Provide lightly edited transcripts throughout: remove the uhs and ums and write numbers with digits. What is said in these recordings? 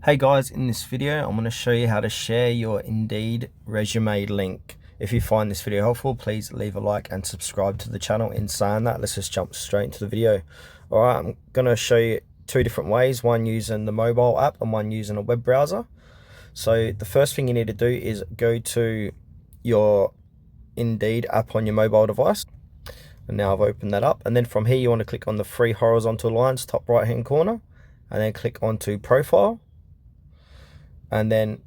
Hey guys, in this video I'm going to show you how to share your Indeed resume link. If you find this video helpful, please leave a like and subscribe to the channel. In saying that, let's just jump straight into the video. Alright, I'm going to show you two different ways, one using the mobile app and one using a web browser. So the first thing you need to do is go to your Indeed app on your mobile device. And now I've opened that up, and then from here you want to click on the three horizontal lines top right hand corner and then click onto profile. And then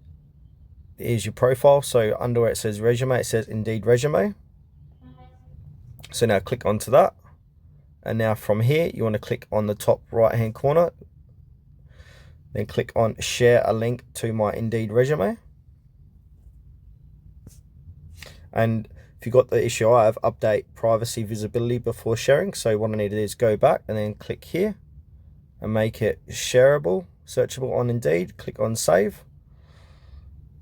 here's your profile. So under where it says resume, it says Indeed resume. So now click onto that. And now from here, you want to click on the top right hand corner. Then click on share a link to my Indeed resume. And if you've got the issue I have, update privacy visibility before sharing. So what I need to do is go back and then click here and make it shareable, searchable on Indeed. Click on save.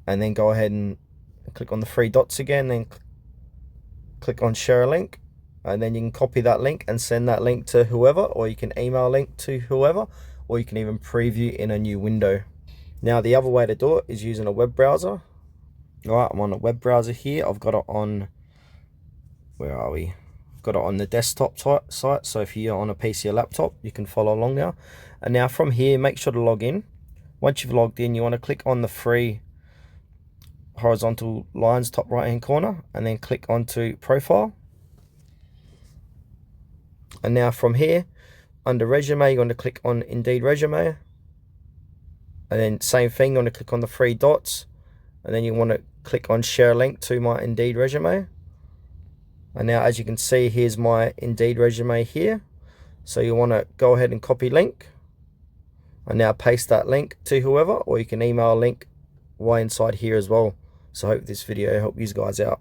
And then go ahead and click on the three dots again, then click on share a link, and then you can copy that link and send that link to whoever, or you can email a link to whoever, or you can even preview in a new window. Now the other way to do it is using a web browser. All right, I'm on a web browser here. I've got it on, where are we? I've got it on the desktop site, so if you're on a PC or laptop, you can follow along now. And now from here, make sure to log in. Once you've logged in, you want to click on the three horizontal lines top right hand corner and then click onto profile. And now from here under resume, you're going to click on Indeed resume, and then same thing, you want to click on the three dots, and then you want to click on share a link to my Indeed resume. And now as you can see, here's my Indeed resume here. So you want to go ahead and copy link and now paste that link to whoever, or you can email a link way inside here as well. So I hope this video helped you guys out.